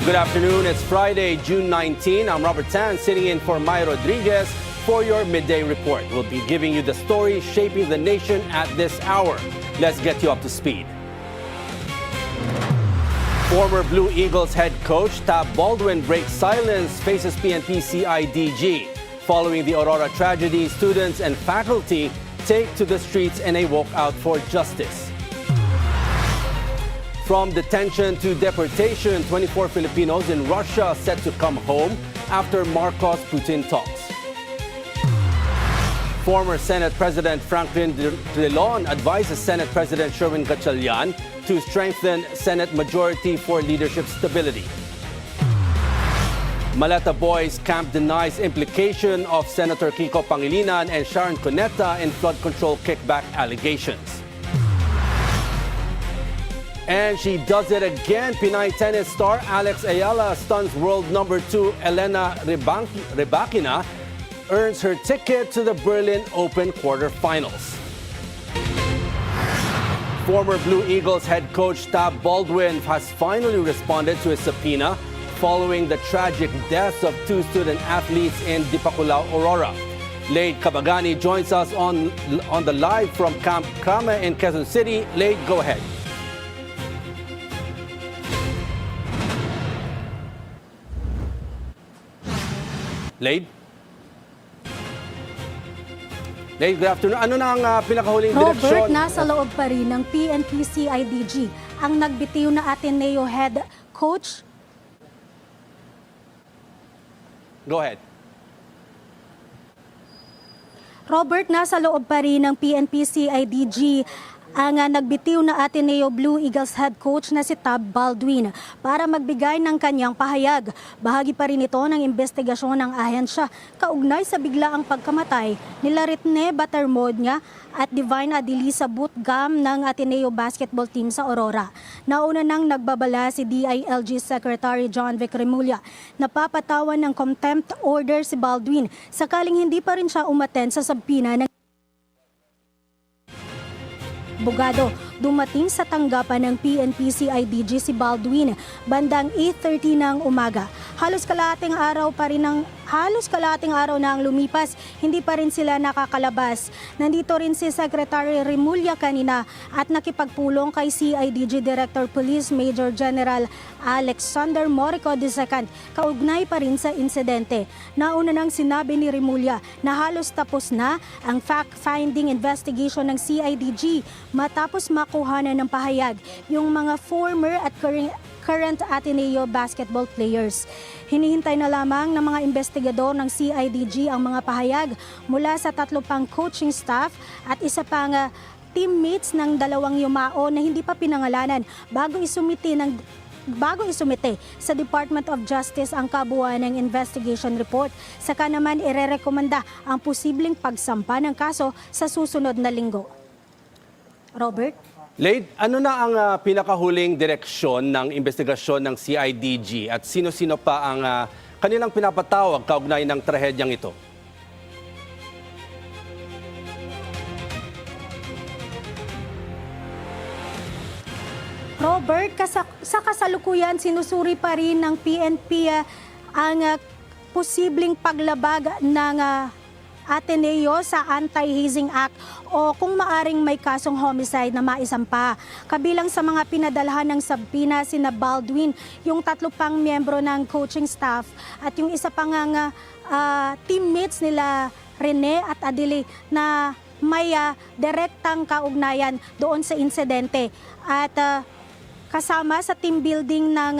Good afternoon. It's Friday, June 19. I'm Robert Tan, sitting in for Maya Rodriguez for your midday report. We'll be giving you the stories shaping the nation at this hour. Let's get you up to speed. Former Blue Eagles head coach Tab Baldwin breaks silence, faces PNP CIDG. Following the Aurora tragedy, students and faculty take to the streets in a walkout for justice. From detention to deportation, 24 Filipinos in Russia set to come home after Marcos-Putin talks. Former Senate President Franklin Drilon advises Senate President Sherwin Gatchalian to strengthen Senate majority for leadership stability. Maleta Boys camp denies implication of Senator Kiko Pangilinan and Sharon Cuneta in flood control kickback allegations. And she does it again. Pinay tennis star Alex Eala stuns world number 2 Elena Rybakina, earns her ticket to the Berlin Open quarterfinals. Former Blue Eagles head coach Tab Baldwin has finally responded to a subpoena following the tragic deaths of 2 student athletes in Dipaculao, Aurora. Lade Kabagani joins us on the live from Camp Crame in Quezon City. Lade, go ahead. Lade? Lade, good afternoon. Ano na ang pinakahuling direksyon? Robert, nasa loob pa rin ng PNP CIDG ang nagbitiw na Ateneo head coach. Go ahead. Robert, nasa loob pa rin ng PNP CIDG ang nagbitiw na Ateneo Blue Eagles head coach na si Tab Baldwin para magbigay ng kanyang pahayag. Bahagi pa rin ito ng investigasyon ng ahensya kaugnay sa biglaang pagkamatay nila Ritne Batermodnya at Divine Adilisa Bootgam ng Ateneo basketball team sa Aurora. Nauna nang nagbabala si DILG Secretary John Vic Remulla na papatawan ng contempt order si Baldwin sakaling hindi pa rin siya umattend sa subpoena ng Bugado. Dumating sa tanggapan ng PNP CIDG si Baldwin bandang 8:30 ng umaga. Halos kalahating araw na ang lumipas, hindi pa rin sila nakakalabas. Nandito rin si Secretary Remulla kanina at nakipagpulong kay CIDG Director Police Major General Alex Morico II kaugnay pa rin sa insidente. Nauna nang sinabi ni Remulla na halos tapos na ang fact-finding investigation ng CIDG matapos makuhanan ng pahayag yung mga former at current Ateneo basketball players. Hinihintay na lamang ng mga investigador ng CIDG ang mga pahayag mula sa 3 pang coaching staff at isa pang teammates ng 2 yumao na hindi pa pinangalanan bago isumite sa Department of Justice ang kabuuan ng investigation report. Saka naman irerekomenda ang posibleng pagsampa ng kaso sa susunod na linggo. Robert? Lade, ano na ang pinakahuling direksyon ng investigasyon ng CIDG at sino-sino pa ang kanilang pinapatawag kaugnay ng trahedyang ito? Robert, sa kasalukuyan sinusuri pa rin ng PNP ang posibleng paglabag ng Ateneo sa Anti-Hazing Act o kung maaring may kasong homicide na maisampa. Kabilang sa mga pinadalhan ng subpoena sina Baldwin, yung 3 pang miyembro ng coaching staff at yung isa pang teammates nila Rene at Adili na may direktang kaugnayan doon sa insidente at kasama sa team building ng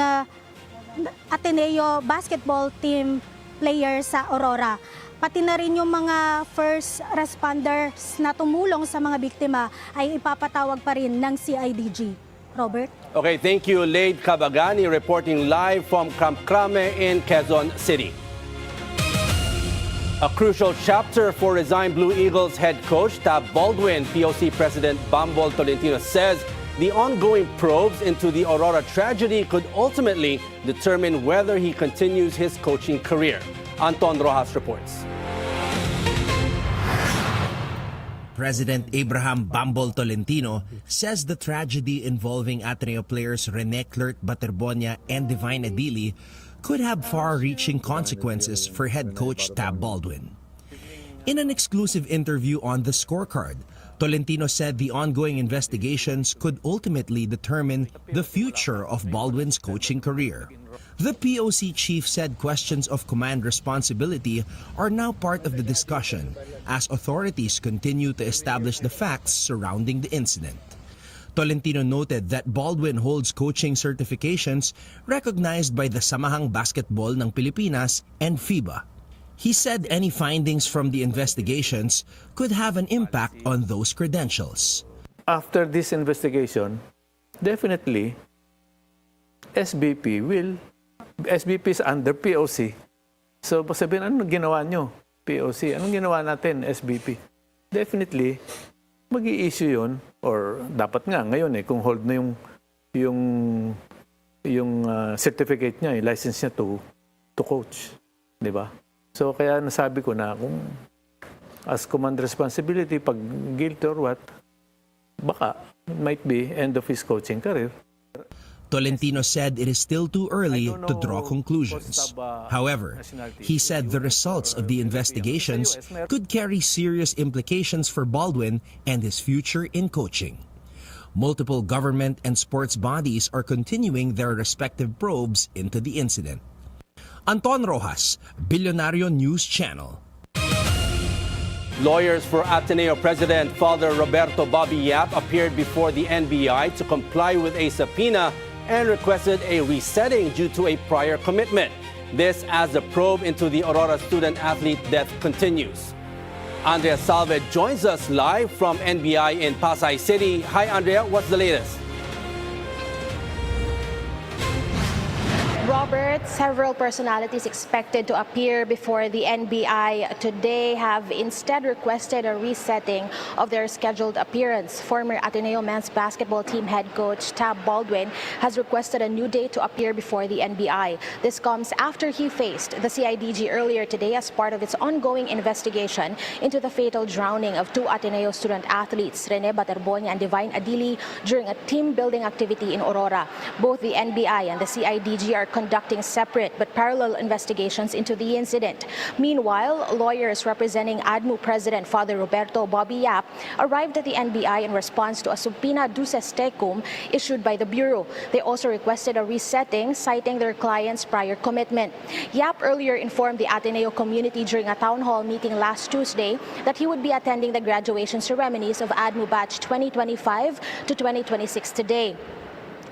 Ateneo basketball team player sa Aurora. Pati na rin yung mga first responders na tumulong sa mga biktima ay ipapatawag pa rin ng CIDG. Robert? Okay, thank you, Lade Kabagani, reporting live from Camp Crame in Quezon City. A crucial chapter for resigned Blue Eagles head coach Tab Baldwin. POC President Bambol Tolentino says the ongoing probes into the Aurora tragedy could ultimately determine whether he continues his coaching career. Anton Rojas reports. President Abraham Bambol Tolentino says the tragedy involving Ateneo players Rene Baterbonia and Divine Adili could have far-reaching consequences for head coach Tab Baldwin. In an exclusive interview on The Scorecard, Tolentino said the ongoing investigations could ultimately determine the future of Baldwin's coaching career. The POC chief said questions of command responsibility are now part of the discussion as authorities continue to establish the facts surrounding the incident. Tolentino noted that Baldwin holds coaching certifications recognized by the Samahang Basketball ng Pilipinas and FIBA. He said any findings from the investigations could have an impact on those credentials. After this investigation, definitely SBP is under POC. So, sabihin, anong ginawa nyo? POC. Anong ginawa natin, SBP? Definitely, mag-i-issue yun, or dapat nga ngayon kung hold na yung certificate niya, yung license niya to coach. Di ba? So, kaya nasabi ko na kung as command responsibility, pag guilty or what, baka might be end of his coaching career. Tolentino said it is still too early to draw conclusions. However, he said the results of the investigations could carry serious implications for Baldwin and his future in coaching. Multiple government and sports bodies are continuing their respective probes into the incident. Anton Rojas, Bilyonaryo News Channel. Lawyers for Ateneo President Father Roberto Bobby Yap appeared before the NBI to comply with a subpoena and requested a resetting due to a prior commitment. This as the probe into the Aurora student-athlete death continues. Andrea Salve joins us live from NBI in Pasay City. Hi, Andrea. What's the latest? Robert, several personalities expected to appear before the NBI today have instead requested a resetting of their scheduled appearance. Former Ateneo men's basketball team head coach Tab Baldwin has requested a new date to appear before the NBI. This comes after he faced the CIDG earlier today as part of its ongoing investigation into the fatal drowning of two Ateneo student athletes, Rene Baterbonia and Divine Adili, during a team-building activity in Aurora. Both the NBI and the CIDG are conducting separate but parallel investigations into the incident. Meanwhile, lawyers representing ADMU President Father Roberto Bobby Yap arrived at the NBI in response to a subpoena duces tecum issued by the Bureau. They also requested a resetting, citing their client's prior commitment. Yap earlier informed the Ateneo community during a town hall meeting last Tuesday that he would be attending the graduation ceremonies of ADMU Batch 2025 to 2026 today.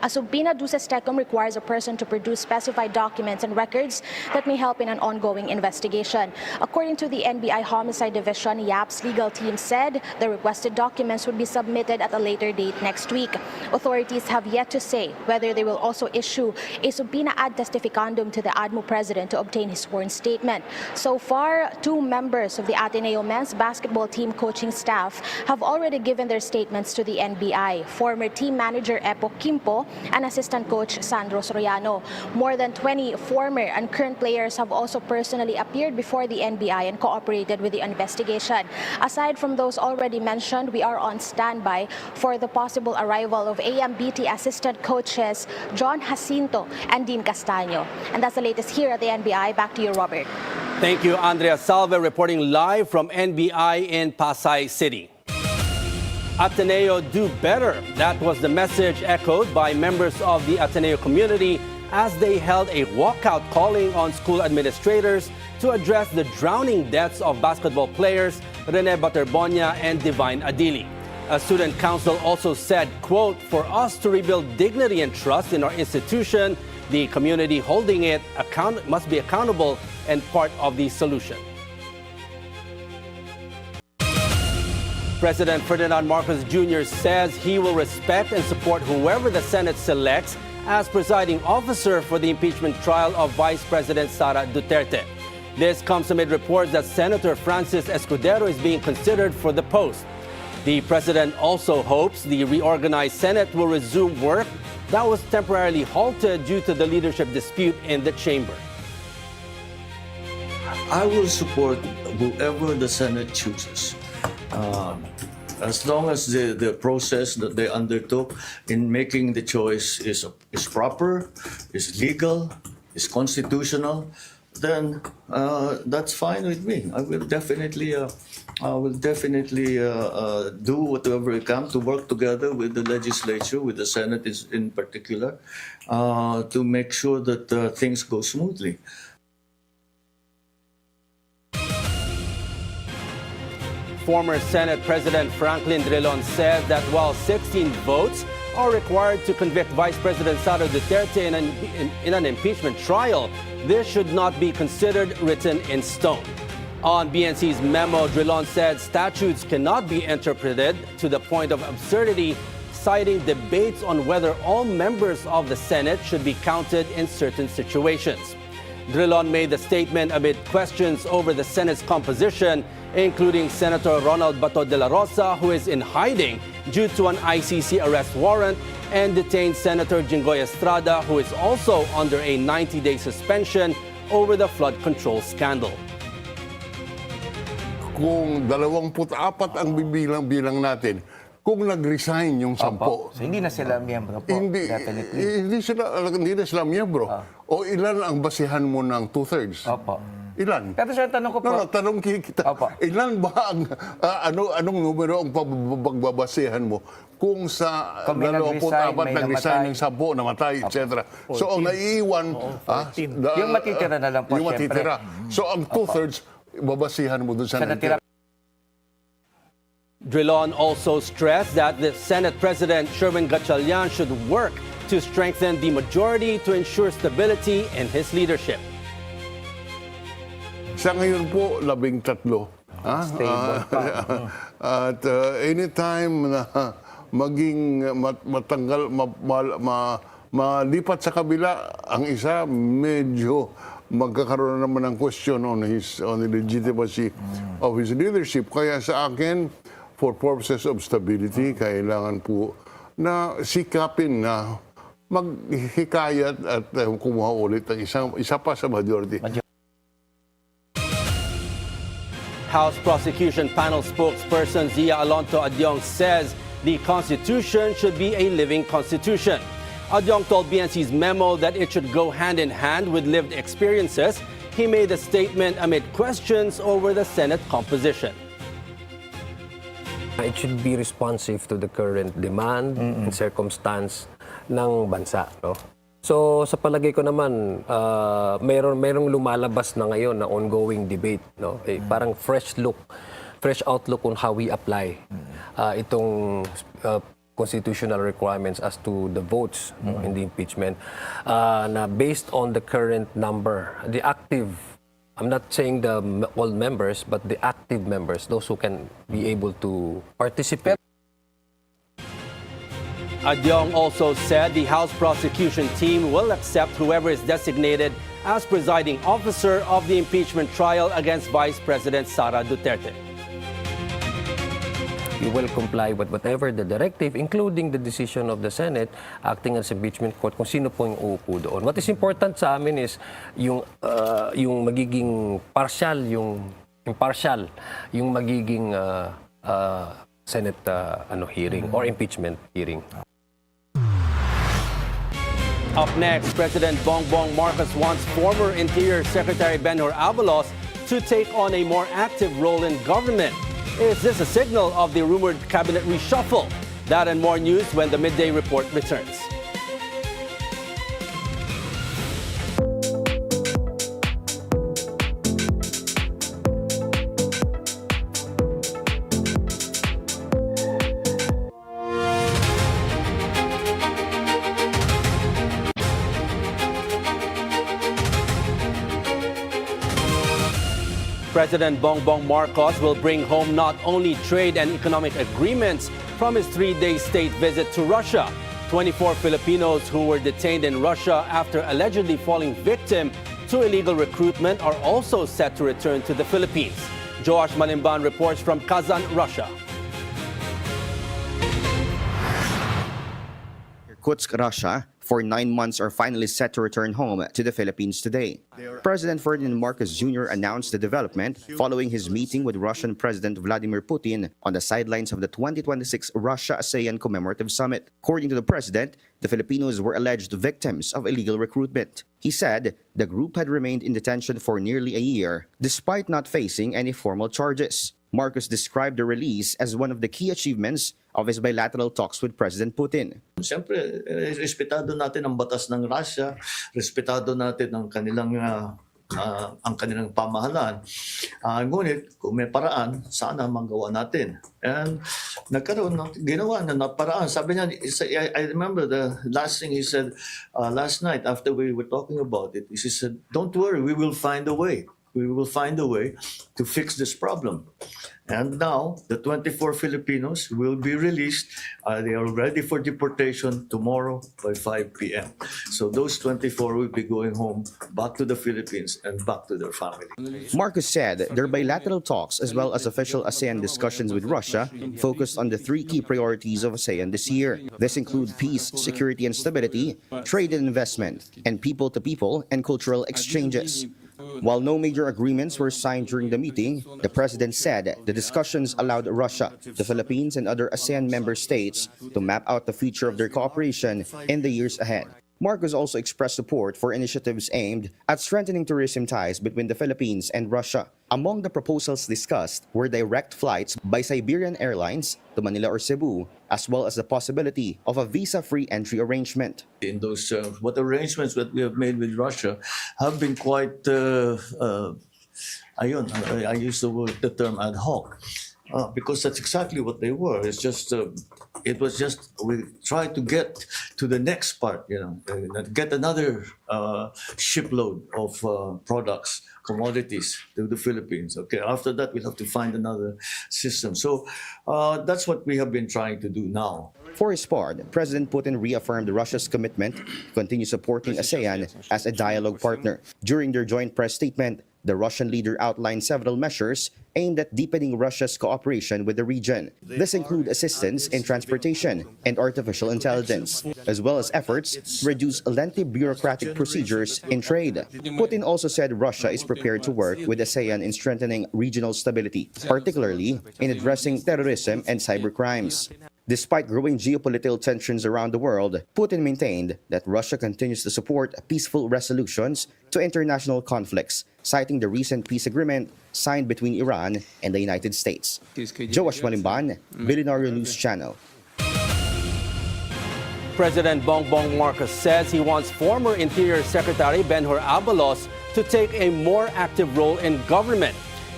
A subpoena duces tecum requires a person to produce specified documents and records that may help in an ongoing investigation. According to the NBI Homicide Division, Yap's legal team said the requested documents would be submitted at a later date next week. Authorities have yet to say whether they will also issue a subpoena ad testificandum to the ADMU president to obtain his sworn statement. So far, 2 members of the Ateneo men's basketball team coaching staff have already given their statements to the NBI. Former team manager Epo Kimpo and assistant coach Sandro Soriano. More than 20 former and current players have also personally appeared before the NBI and cooperated with the investigation. Aside from those already mentioned, we are on standby for the possible arrival of AMBT assistant coaches John Jacinto and Dean Castaño. And that's the latest here at the NBI. Back to you, Robert. Thank you, Andrea Salve, reporting live from NBI in Pasay City. Ateneo do better. That was the message echoed by members of the Ateneo community as they held a walkout calling on school administrators to address the drowning deaths of basketball players Rene Baterbonia and Divine Adili. A student council also said, quote, "For us to rebuild dignity and trust in our institution, the community holding it must be accountable and part of the solution." President Ferdinand Marcos Jr. says he will respect and support whoever the Senate selects as presiding officer for the impeachment trial of Vice President Sara Duterte. This comes amid reports that Senator Francis Escudero is being considered for the post. The president also hopes the reorganized Senate will resume work that was temporarily halted due to the leadership dispute in the chamber. I will support whoever the Senate chooses. as long as the process that they undertook in making the choice is proper, is legal, is constitutional, then that's fine with me. I will definitely do whatever I can to work together with the legislature, with the Senate in particular, to make sure that things go smoothly. Former Senate President Franklin Drilon said that while 16 votes are required to convict Vice President Sara Duterte in an impeachment trial, this should not be considered written in stone. On BNC's memo, Drilon said statutes cannot be interpreted to the point of absurdity, citing debates on whether all members of the Senate should be counted in certain situations. Drilon made the statement amid questions over the Senate's composition, including Senator Ronald Bato de la Rosa, who is in hiding due to an ICC arrest warrant, and detained Senator Jinggoy Estrada, who is also under a 90-day suspension over the flood control scandal. Kung 24 ang bibilang natin, kung nag-resign yung 10, So, hindi na sila miyembro po, definitely. Hindi na sila miyembro. O ilan ang basihan mo ng 2/3? Opo. Ilan? Pero sir, tanong ko po. Tanong kita. Opo. Ilan ba ang, anong numero ang pagbabasihan mo kung sa Kung may 24 nag-resign, may nag-resign ng 10, namatay, etc. So ang naiiwan, Yung matitira na lang po, yung syempre. matitira. So ang 2/3, babasihan mo doon sa natira. Drilon also stressed that the Senate President Sherwin Gatchalian should work to strengthen the majority to ensure stability in his leadership. Sa ngayon po, 13. Stable pa. At anytime na maging matanggal, malipat sa kabila, ang isa medyo magkakaroon naman ng question on the legitimacy of his leadership. Kaya sa akin, for purposes of stability, kailangan po na sikapin na maghikayat at kumuha ulit ang isa pa sa majority. House Prosecution Panel spokesperson Zia Alonto Adyong says the Constitution should be a living Constitution. Adyong told BNC's memo that it should go hand in hand with lived experiences. He made the statement amid questions over the Senate composition. It should be responsive to the current demand and circumstance ng bansa. No? So sa palagay ko naman, mayroong lumalabas na ngayon na ongoing debate. No? Parang fresh outlook on how we apply itong constitutional requirements as to the votes in the impeachment na based on the current number, the active, I'm not saying all members, but the active members, those who can be able to participate. Adyong also said the House prosecution team will accept whoever is designated as presiding officer of the impeachment trial against Vice President Sara Duterte. We will comply with whatever the directive, including the decision of the Senate acting as impeachment court kung sino po yung uupo doon. What is important sa amin is yung magiging impartial, yung magiging Senate hearing or impeachment hearing. Up next, President Bongbong Marcos wants former Interior Secretary Benhur Avalos to take on a more active role in government. Is this a signal of the rumored cabinet reshuffle? That and more news when the Midday Report returns. President Bongbong Marcos will bring home not only trade and economic agreements from his 3-day state visit to Russia. 24 Filipinos who were detained in Russia after allegedly falling victim to illegal recruitment are also set to return to the Philippines. Joash Malimban reports from Kazan, Russia. Irkutsk, Russia, for 9 months are finally set to return home to the Philippines today. President Ferdinand Marcos Jr. announced the development following his meeting with Russian President Vladimir Putin on the sidelines of the 2026 Russia-ASEAN Commemorative Summit. According to the president, the Filipinos were alleged victims of illegal recruitment. He said the group had remained in detention for nearly a year despite not facing any formal charges. Marcos described the release as one of the key achievements of his bilateral talks with President Putin. Siyempre, respetado natin ang batas ng Russia, respetado natin ang kanilang pamahalaan. Ngunit kung may paraan, sana magawa natin. And ginawa na paraan. Sabi niya, I remember the last thing he said last night after we were talking about it. He said, "Don't worry, we will find a way. We will find a way to fix this problem." And now, the 24 Filipinos will be released. They are ready for deportation tomorrow by 5 p.m. So those 24 will be going home, back to the Philippines and back to their family. Marcos said their bilateral talks as well as official ASEAN discussions with Russia focused on the 3 key priorities of ASEAN this year. This include peace, security and stability, trade and investment, and people-to-people and cultural exchanges. While no major agreements were signed during the meeting, the president said the discussions allowed Russia, the Philippines, and other ASEAN member states to map out the future of their cooperation in the years ahead. Marcos also expressed support for initiatives aimed at strengthening tourism ties between the Philippines and Russia. Among the proposals discussed were direct flights by Siberian Airlines to Manila or Cebu, as well as the possibility of a visa-free entry arrangement. In those terms, what arrangements that we have made with Russia have been quite, I use the term ad hoc. Because that's exactly what they were. It was just we tried to get to the next part, get another shipload of products, commodities to the Philippines. Okay, after that we'll have to find another system. So that's what we have been trying to do now. For his part, President Putin reaffirmed Russia's commitment to continue supporting ASEAN as a dialogue partner. During their joint press statement, the Russian leader outlined several measures aimed at deepening Russia's cooperation with the region. This includes assistance in transportation and artificial intelligence, as well as efforts to reduce lengthy bureaucratic procedures in trade. Putin also said Russia is prepared to work with ASEAN in strengthening regional stability, particularly in addressing terrorism and cybercrimes. Despite growing geopolitical tensions around the world, Putin maintained that Russia continues to support peaceful resolutions to international conflicts, citing the recent peace agreement signed between Iran and the United States. Joash Malimban, Bilyonaryo News Channel. President Bongbong Marcos says he wants former Interior Secretary Benhur Abalos to take a more active role in government.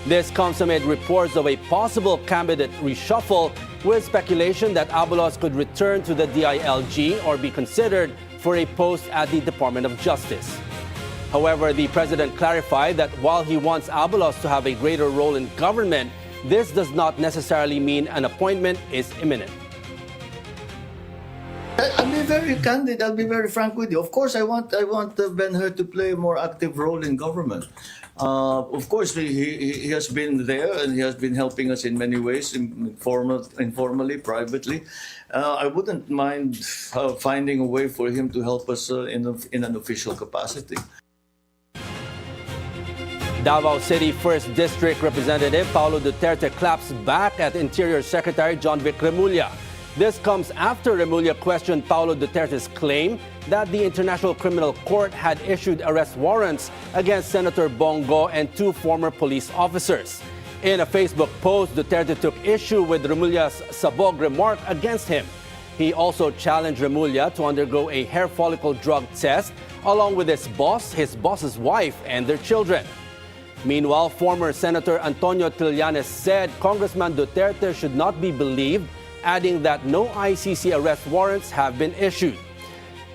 This comes amid reports of a possible candidate reshuffle, with speculation that Abalos could return to the DILG or be considered for a post at the Department of Justice. However, the president clarified that while he wants Abalos to have a greater role in government, this does not necessarily mean an appointment is imminent. I'll be very candid. I'll be very frank with you. Of course, I want Ben-Hur to play a more active role in government. Of course, he has been there and he has been helping us in many ways, informally, privately. I wouldn't mind finding a way for him to help us in an official capacity. Davao City 1st District Representative Paulo Duterte claps back at Interior Secretary John Vic Remulla. This comes after Remulla questioned Paulo Duterte's claim that the International Criminal Court had issued arrest warrants against Senator Bongo and 2 former police officers. In a Facebook post, Duterte took issue with Remulla's sabog remark against him. He also challenged Remulla to undergo a hair follicle drug test along with his boss's wife, and their children. Meanwhile, former Senator Antonio Trillanes said Congressman Duterte should not be believed, adding that no ICC arrest warrants have been issued.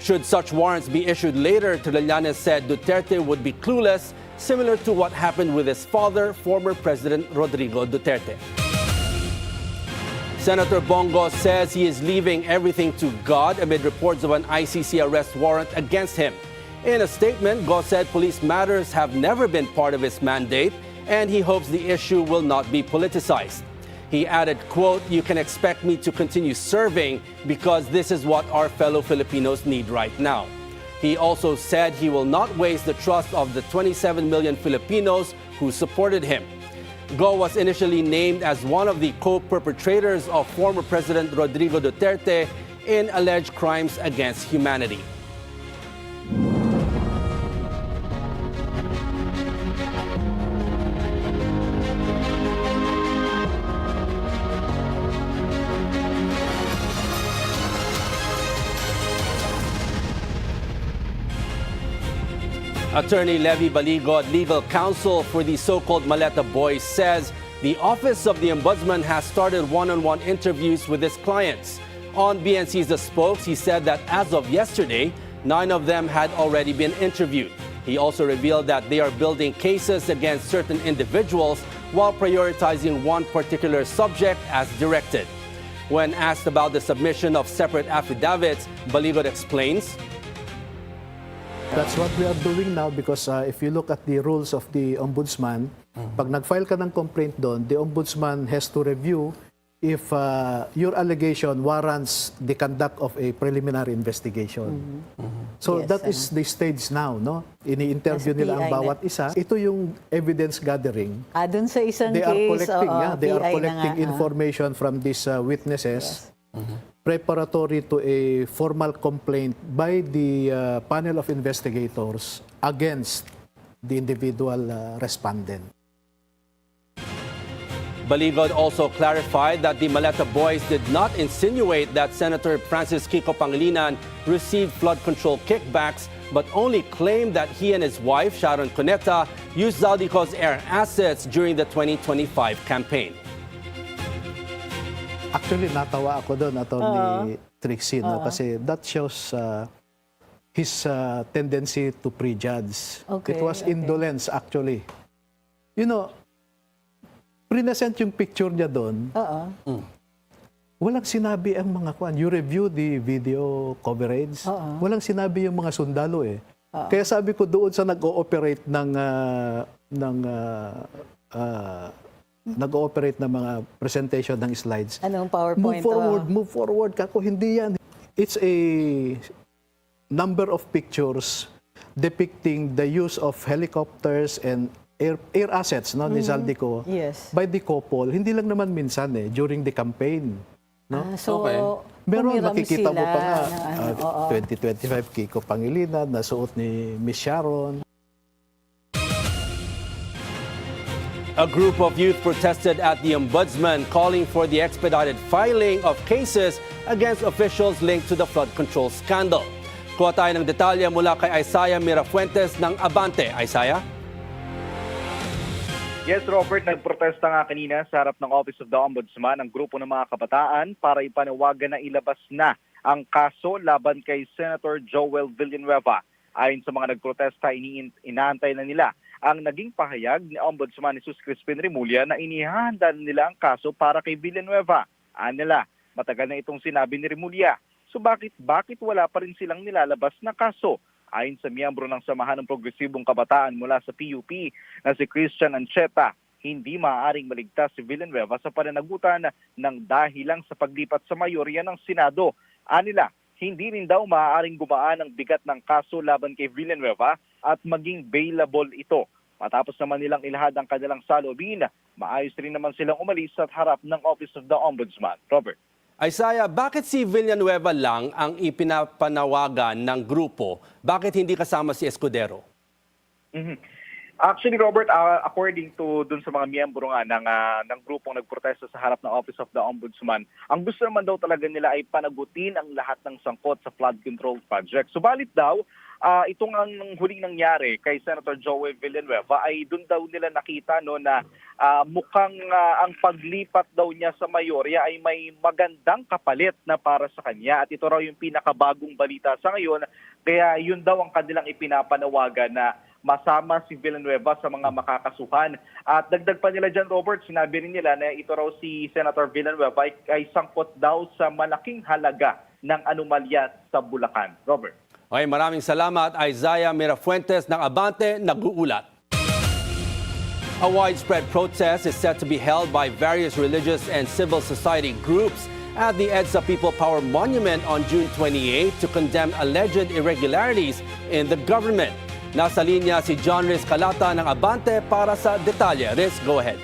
Should such warrants be issued later, Trillanes said Duterte would be clueless, similar to what happened with his father, former President Rodrigo Duterte. Senator Bongo says he is leaving everything to God amid reports of an ICC arrest warrant against him. In a statement, Go said police matters have never been part of his mandate, and he hopes the issue will not be politicized. He added, quote, "You can expect me to continue serving because this is what our fellow Filipinos need right now." He also said he will not waste the trust of the 27 million Filipinos who supported him. Go was initially named as one of the co-perpetrators of former President Rodrigo Duterte in alleged crimes against humanity. Attorney Levy Baligod, legal counsel for the so-called Maleta Boys, says the Office of the Ombudsman has started one-on-one interviews with his clients. On BNC's The Spokes, he said that as of yesterday, 9 of them had already been interviewed. He also revealed that they are building cases against certain individuals while prioritizing one particular subject as directed. When asked about the submission of separate affidavits, Baligod explains, That's what we are doing now because if you look at the rules of the Ombudsman, pag nag-file ka ng complaint doon, the Ombudsman has to review if your allegation warrants the conduct of a preliminary investigation. So Yes, that is the stage now, no? Ini-interview nila ang SPI bawat isa. Ito yung evidence gathering. Dun sa isang They are case, collecting, they are PI na collecting nga, information from these witnesses. Preparatory to a formal complaint by the panel of investigators against the individual respondent. Baligod also clarified that the Maleta Boys did not insinuate that Senator Francis Kiko Pangilinan received flood control kickbacks, but only claimed that he and his wife, Sharon Cuneta, used Zaldico's air assets during the 2025 campaign. Actually, natawa ako doon, Atty. Trixie, no? Kasi that shows his tendency to prejudge. Okay, It was indolence, actually. You know, present yung picture niya doon. Walang sinabi ang mga kwan. You review the video coverage. Walang sinabi yung mga sundalo eh. Kaya sabi ko doon sa nag-ooperate nag-ooperate ng mga presentation ng slides. Anong PowerPoint? Move forward. Kako, hindi yan. It's a number of pictures depicting the use of helicopters and air assets, no, ni Zaldico by the couple. Hindi lang naman minsan during the campaign. No? So, Meron, makikita mo pa nga, ng 2025 Kiko Pangilinan, nasuot ni Miss Sharon. A group of youth protested at the Ombudsman calling for the expedited filing of cases against officials linked to the flood control scandal. Kuha tayo ng detalye mula kay Isaiah Mirafuentes ng Abante. Isaiah? Yes, Robert, nagprotesta nga kanina sa harap ng Office of the Ombudsman ang grupo ng mga kabataan para ipanawagan na ilabas na ang kaso laban kay Senator Joel Villanueva. Ayon sa mga nagprotesta, inaantay na nila ang naging pahayag ni Ombudsman Jesus Crispin Remulla na inihahanda nila ang kaso para kay Villanueva. Nila, matagal na itong sinabi ni Remulla. So bakit wala pa rin silang nilalabas na kaso? Ayon sa miyembro ng Samahan ng Progresibong Kabataan mula sa PUP na si Christian Ancheta, hindi maaaring maligtas si Villanueva sa pananagutan ng dahilang sa paglipat sa mayorya ng Senado. Nila, hindi rin daw maaaring gumaan ang bigat ng kaso laban kay Villanueva at maging bailable ito. Matapos naman nilang ilahad ang kanilang salubin, maayos rin naman silang umalis sa harap ng Office of the Ombudsman. Robert. Isaiah, bakit si Villanueva lang ang ipinapanawagan ng grupo? Bakit hindi kasama si Escudero? Actually, Robert, according to dun sa mga miyembro nga ng grupong nagprotesta sa harap ng Office of the Ombudsman, ang gusto naman daw talaga nila ay panagutin ang lahat ng sangkot sa flood control project. Subalit daw, itong ang huling nangyari kay Senator Joel Villanueva ay dun daw nila nakita na mukhang ang paglipat daw niya sa mayorya ay may magandang kapalit na para sa kanya. At ito raw yung pinakabagong balita sa ngayon. Kaya yun daw ang kanilang ipinapanawagan na masama si Villanueva sa mga makakasuhan. At dagdag pa nila dyan, Robert, sinabi rin nila na ito raw si Senator Villanueva ay sangkot daw sa malaking halaga ng anomalya sa Bulacan. Robert. Okay, maraming salamat, Isaiah Mirafuentes ng Abante, nag-uulat. A widespread protest is set to be held by various religious and civil society groups at the EDSA People Power Monument on June 28 to condemn alleged irregularities in the government. Nasa linya si John Riz Calata ng Abante para sa detalye. Riz, go ahead.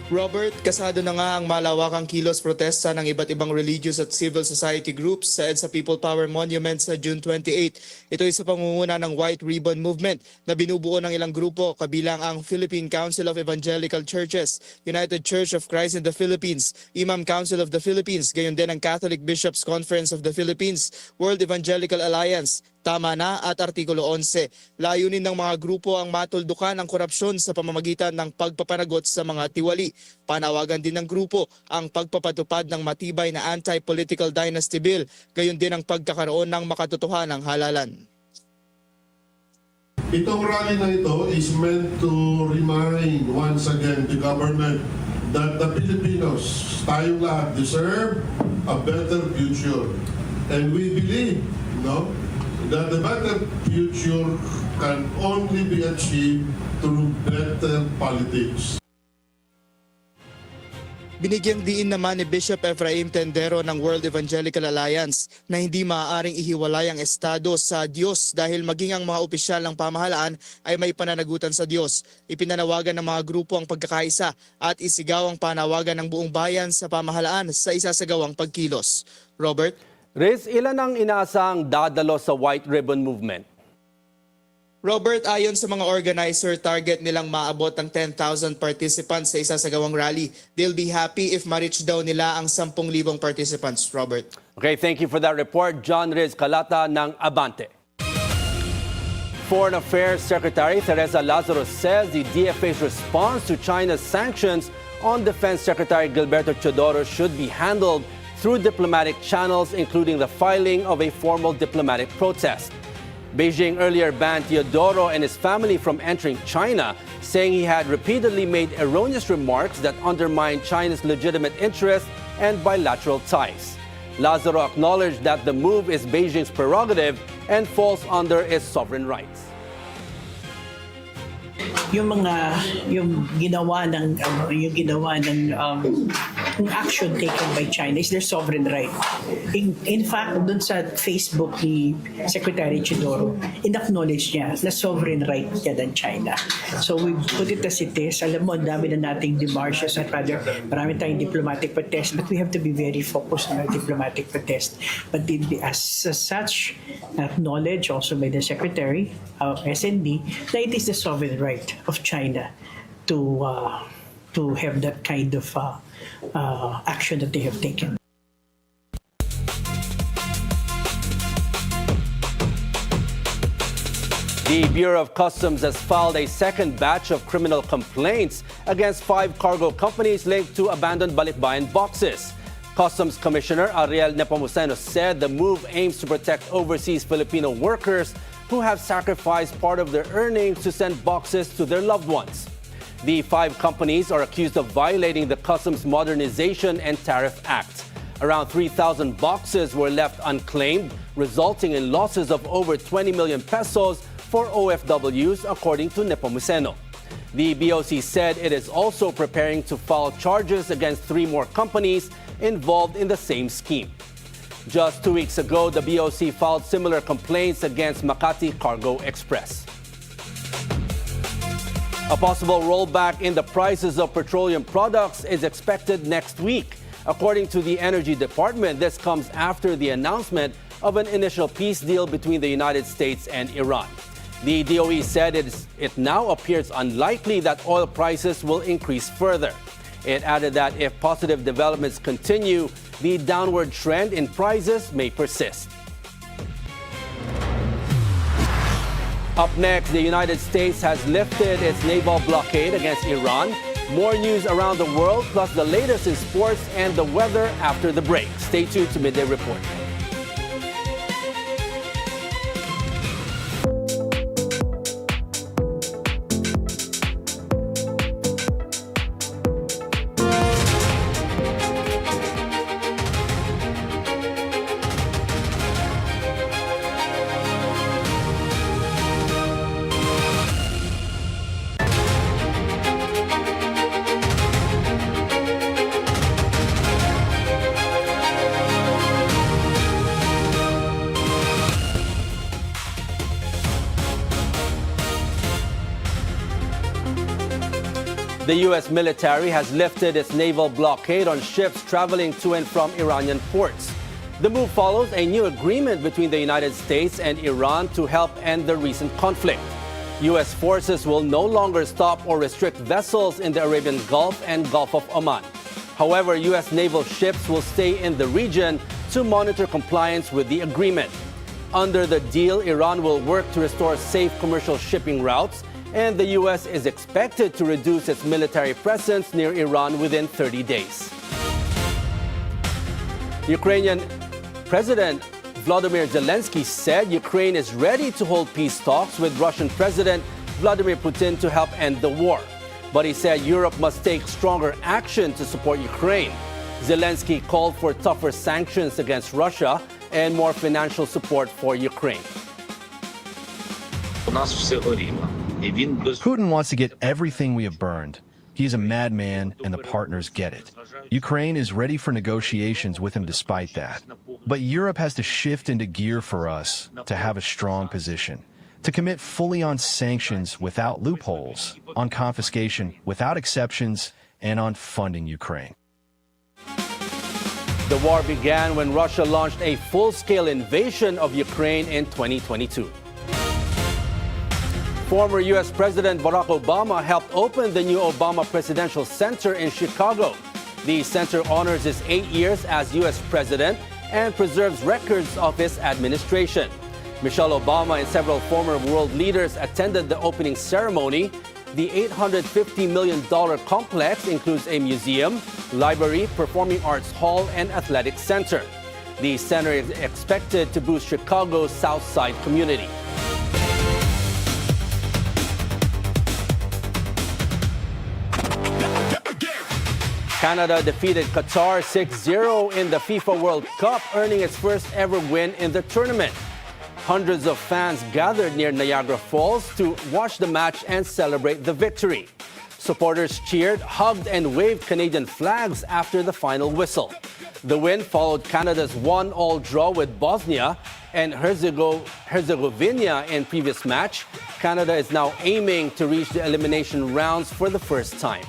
Robert, kasado na nga ang malawakang kilos protesta ng iba't ibang religious at civil society groups sa EDSA People Power Monument sa June 28. Ito ay sa pangunguna ng White Ribbon Movement na binubuo ng ilang grupo kabilang ang Philippine Council of Evangelical Churches, United Church of Christ in the Philippines, Imam Council of the Philippines, gayon din ang Catholic Bishops Conference of the Philippines, World Evangelical Alliance, Tama na at Artikulo 11. Layunin ng mga grupo ang matuldukan ang korupsyon sa pamamagitan ng pagpapanagot sa mga tiwali. Panawagan din ng grupo ang pagpapatupad ng matibay na anti-political dynasty bill, gayon din ang pagkakaroon ng makatotohanang halalan. Itong rally na ito is meant to remind once again the government that the Filipinos, tayong lahat, deserve a better future. And we believe, that the better future can only be achieved through better politics. Binigyang diin naman ni Bishop Efraim Tendero ng World Evangelical Alliance na hindi maaaring ihiwalay ang Estado sa Diyos dahil maging ang mga opisyal ng pamahalaan ay may pananagutan sa Diyos. Ipinanawagan ng mga grupo ang pagkakaisa at isigaw ang panawagan ng buong bayan sa pamahalaan sa isasagawang pagkilos. Robert? Riz, ilan ang inaasang dadalo sa White Ribbon Movement? Robert, ayon sa mga organizer, target nilang maabot ang 10,000 participants sa isasagawang rally. They'll be happy if ma-reach daw nila ang 10,000 participants, Robert. Okay, thank you for that report, John Riz Calata ng Abante. Foreign Affairs Secretary Teresa Lazaro says the DFA's response to China's sanctions on Defense Secretary Gilberto Teodoro should be handled through diplomatic channels, including the filing of a formal diplomatic protest. Beijing earlier banned Teodoro and his family from entering China, saying he had repeatedly made erroneous remarks that undermined China's legitimate interests and bilateral ties. Lazaro acknowledged that the move is Beijing's prerogative and falls under its sovereign rights. Yung ginawa ng action taken by China is their sovereign right. In fact, dun sa Facebook ni Secretary Teodoro, in-acknowledge niya na sovereign right niya ng China. So we put it as it is. Alam mo, ang dami na nating demarches at rather marami tayong diplomatic protest, but we have to be very focused on our diplomatic protest. But as such, acknowledge also by the Secretary of SND that it is the sovereign right of China to have that kind of action that they have taken. The Bureau of Customs has filed a second batch of criminal complaints against 5 cargo companies linked to abandoned balikbayan boxes. Customs Commissioner Ariel Nepomuceno said the move aims to protect overseas Filipino workers who have sacrificed part of their earnings to send boxes to their loved ones. The 5 companies are accused of violating the Customs Modernization and Tariff Act. Around 3,000 boxes were left unclaimed, resulting in losses of over 20 million pesos for OFWs, according to Nepomuceno. The BOC said it is also preparing to file charges against 3 more companies involved in the same scheme. Just 2 weeks ago, the BOC filed similar complaints against Makati Cargo Express. A possible rollback in the prices of petroleum products is expected next week. According to the Energy Department, this comes after the announcement of an initial peace deal between the United States and Iran. The DOE said it now appears unlikely that oil prices will increase further. It added that if positive developments continue, the downward trend in prices may persist. Up next, the United States has lifted its naval blockade against Iran. More news around the world, plus the latest in sports and the weather after the break. Stay tuned to Midday Report. The U.S. military has lifted its naval blockade on ships traveling to and from Iranian ports. The move follows a new agreement between the United States and Iran to help end the recent conflict. U.S. forces will no longer stop or restrict vessels in the Arabian Gulf and Gulf of Oman. However, U.S. naval ships will stay in the region to monitor compliance with the agreement. Under the deal, Iran will work to restore safe commercial shipping routes, and the U.S. is expected to reduce its military presence near Iran within 30 days. Ukrainian President Volodymyr Zelensky said Ukraine is ready to hold peace talks with Russian President Vladimir Putin to help end the war. But he said Europe must take stronger action to support Ukraine. Zelensky called for tougher sanctions against Russia and more financial support for Ukraine. Putin wants to get everything we have burned. He's a madman, and the partners get it. Ukraine is ready for negotiations with him despite that. But Europe has to shift into gear for us to have a strong position, to commit fully on sanctions without loopholes, on confiscation without exceptions, and on funding Ukraine. The war began when Russia launched a full-scale invasion of Ukraine in 2022. Former U.S. President Barack Obama helped open the new Obama Presidential Center in Chicago. The center honors his 8 years as U.S. President and preserves records of his administration. Michelle Obama and several former world leaders attended the opening ceremony. The $850 million complex includes a museum, library, performing arts hall, and athletic center. The center is expected to boost Chicago's South Side community. Canada defeated Qatar 6-0 in the FIFA World Cup, earning its first ever win in the tournament. Hundreds of fans gathered near Niagara Falls to watch the match and celebrate the victory. Supporters cheered, hugged, and waved Canadian flags after the final whistle. The win followed Canada's 1-1 draw with Bosnia and Herzegovina in previous match. Canada is now aiming to reach the elimination rounds for the first time.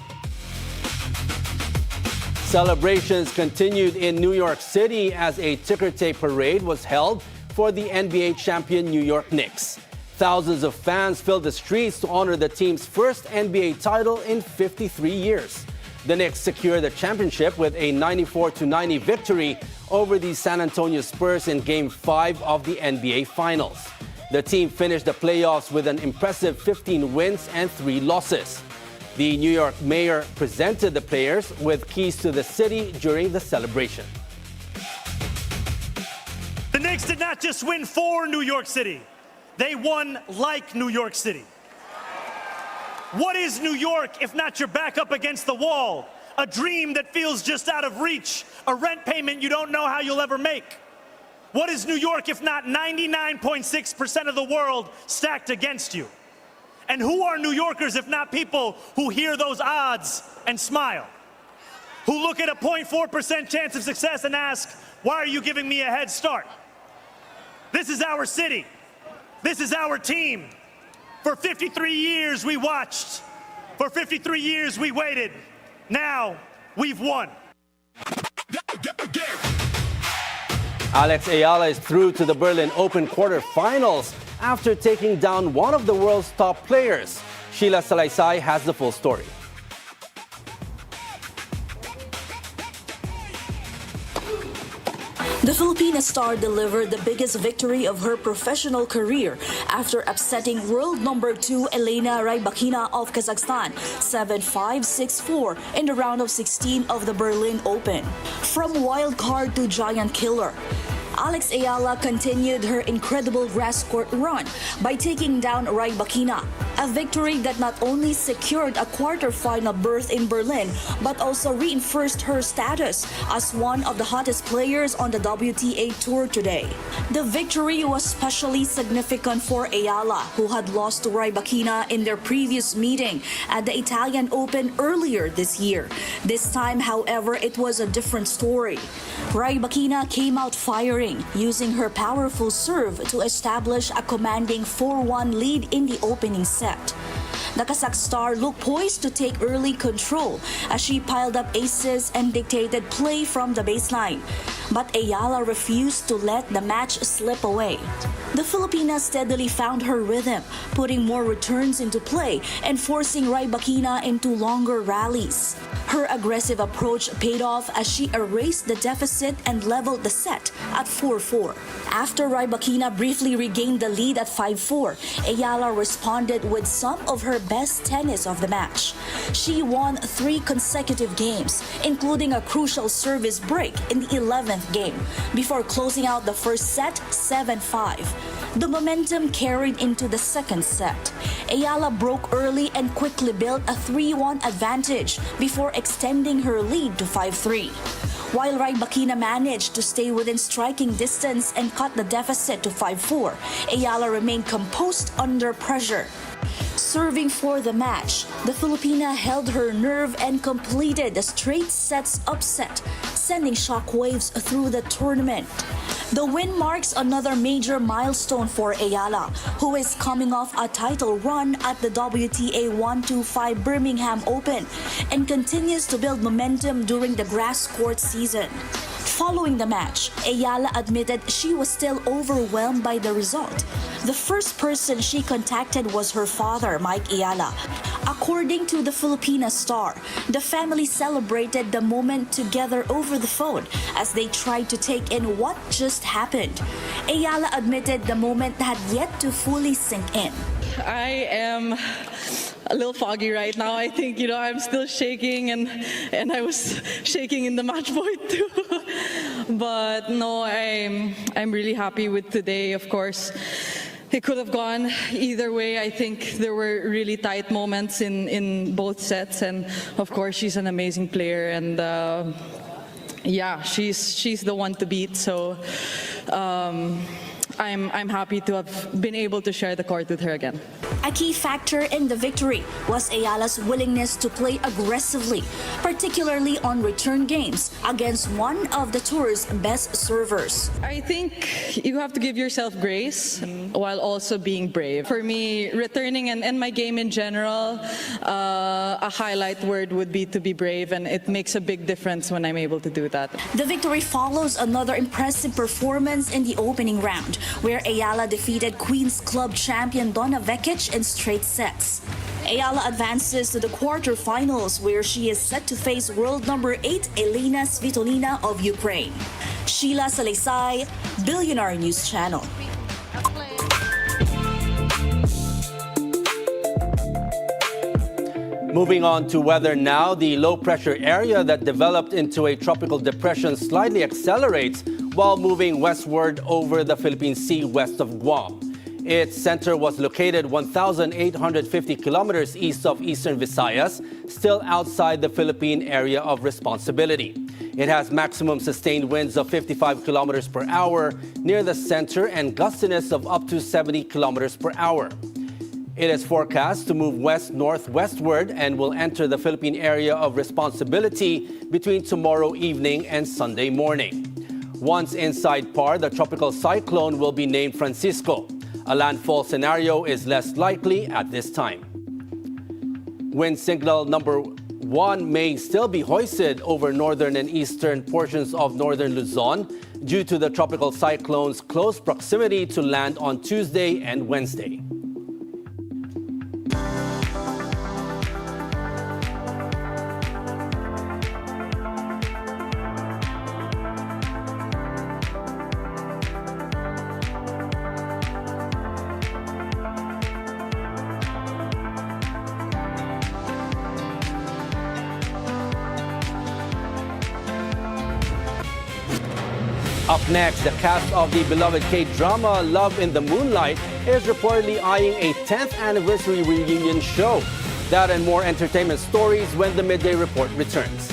Celebrations continued in New York City as a ticker tape parade was held for the NBA champion New York Knicks. Thousands of fans filled the streets to honor the team's first NBA title in 53 years. The Knicks secured the championship with a 94-90 victory over the San Antonio Spurs in Game 5 of the NBA Finals. The team finished the playoffs with an impressive 15 wins and 3 losses. The New York mayor presented the players with keys to the city during the celebration. The Knicks did not just win for New York City. They won like New York City. What is New York if not your back up against the wall? A dream that feels just out of reach, a rent payment you don't know how you'll ever make. What is New York if not 99.6% of the world stacked against you? And who are New Yorkers if not people who hear those odds and smile? Who look at a 0.4% chance of success and ask, why are you giving me a head start? This is our city. This is our team. For 53 years we watched. For 53 years we waited. Now we've won. Alex Eala is through to the Berlin Open quarterfinals after taking down one of the world's top players. Sheila Salaysay has the full story. The Filipina star delivered the biggest victory of her professional career after upsetting world number 2 Elena Rybakina of Kazakhstan 7-5, 6-4 in the round of 16 of the Berlin Open. From wild card to giant killer, Alex Eala continued her incredible grass court run by taking down Rybakina, a victory that not only secured a quarterfinal berth in Berlin but also reinforced her status as one of the hottest players on the WTA Tour today. The victory was especially significant for Eala, who had lost to Rybakina in their previous meeting at the Italian Open earlier this year. This time, however, it was a different story. Rybakina came out firing, using her powerful serve to establish a commanding 4-1 lead in the opening set. The Kazakh star looked poised to take early control as she piled up aces and dictated play from the baseline. But Eala refused to let the match slip away. The Filipina steadily found her rhythm, putting more returns into play and forcing Rybakina into longer rallies. Her aggressive approach paid off as she erased the deficit and leveled the set at 4-4. After Rybakina briefly regained the lead at 5-4, Eala responded with some of her best tennis of the match. She won 3 consecutive games, including a crucial service break in the 11th game, before closing out the first set 7-5. The momentum carried into the second set. Eala broke early and quickly built a 3-1 advantage before extending her lead to 5-3. While Rybakina managed to stay within striking distance and cut the deficit to 5-4, Eala remained composed under pressure. Serving for the match, the Filipina held her nerve and completed the straight sets upset, sending shockwaves through the tournament. The win marks another major milestone for Eala, who is coming off a title run at the WTA 125 Birmingham Open and continues to build momentum during the grass court season. Following the match, Eala admitted she was still overwhelmed by the result. The first person she contacted was her father, Mike Eala. According to the Filipina star, the family celebrated the moment together over the phone as they tried to take in what just happened. Eala admitted the moment had yet to fully sink in. I am a little foggy right now. I think, I'm still shaking and I was shaking in the match point too. But no, I'm really happy with today, of course. It could have gone either way. I think there were really tight moments in both sets, and of course she's an amazing player, and she's the one to beat. So I'm happy to have been able to share the court with her again. A key factor in the victory was Eala's willingness to play aggressively, particularly on return games against one of the tour's best servers. I think you have to give yourself grace while also being brave. For me, returning and my game in general, a highlight word would be to be brave, and it makes a big difference when I'm able to do that. The victory follows another impressive performance in the opening round, where Eala defeated Queen's Club champion Donna Vekic in straight sets. Eala advances to the quarterfinals, where she is set to face world number 8 Elena Svitolina of Ukraine. Sheila Salisay, Bilyonaryo News Channel. Moving on to weather now, the low-pressure area that developed into a tropical depression slightly accelerates while moving westward over the Philippine Sea west of Guam. Its center was located 1,850 kilometers east of eastern Visayas, still outside the Philippine area of responsibility. It has maximum sustained winds of 55 kilometers per hour near the center and gustiness of up to 70 kilometers per hour. It is forecast to move west-northwestward and will enter the Philippine area of responsibility between tomorrow evening and Sunday morning. Once inside PAR, the tropical cyclone will be named Francisco. A landfall scenario is less likely at this time. Wind signal number 1 may still be hoisted over northern and eastern portions of northern Luzon due to the tropical cyclone's close proximity to land on Tuesday and Wednesday. Up next, the cast of the beloved K-drama Love in the Moonlight is reportedly eyeing a 10th anniversary reunion show. That and more entertainment stories when the Midday Report returns.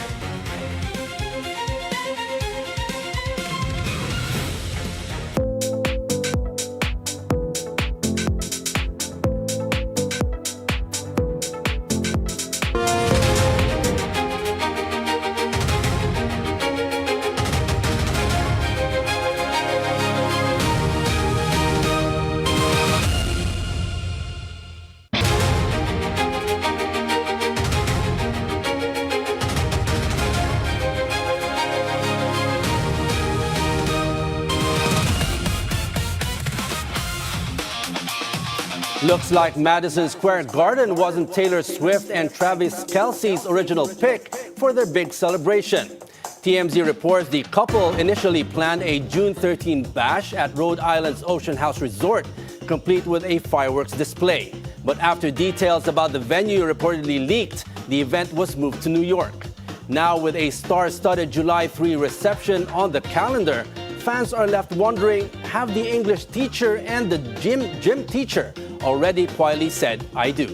Looks like Madison Square Garden wasn't Taylor Swift and Travis Kelce's original pick for their big celebration. TMZ reports the couple initially planned a June 13 bash at Rhode Island's Ocean House Resort, complete with a fireworks display. But after details about the venue reportedly leaked, the event was moved to New York. Now, with a star-studded July 3 reception on the calendar, fans are left wondering, have the English teacher and the gym teacher already quietly said, "I do"?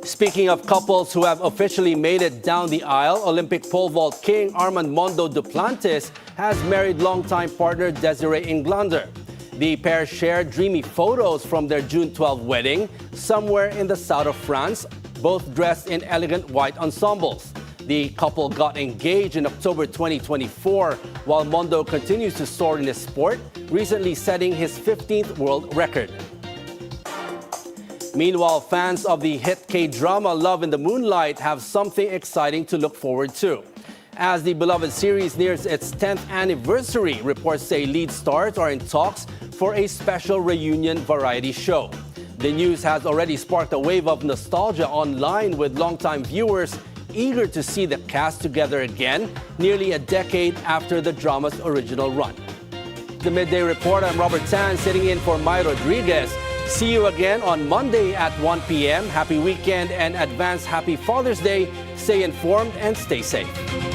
Speaking of couples who have officially made it down the aisle, Olympic pole vault king Armando Duplantis has married longtime partner Desiree Englander. The pair shared dreamy photos from their June 12 wedding somewhere in the south of France, both dressed in elegant white ensembles. The couple got engaged in October 2024, while Mondo continues to soar in his sport, recently setting his 15th world record. Meanwhile, fans of the hit K-drama Love in the Moonlight have something exciting to look forward to. As the beloved series nears its 10th anniversary, reports say lead stars are in talks for a special reunion variety show. The news has already sparked a wave of nostalgia online, with longtime viewers eager to see the cast together again, nearly a decade after the drama's original run. The Midday Report, I'm Robert Tan, sitting in for Mai Rodriguez. See you again on Monday at 1 p.m. Happy weekend and advance Happy Father's Day. Stay informed and stay safe.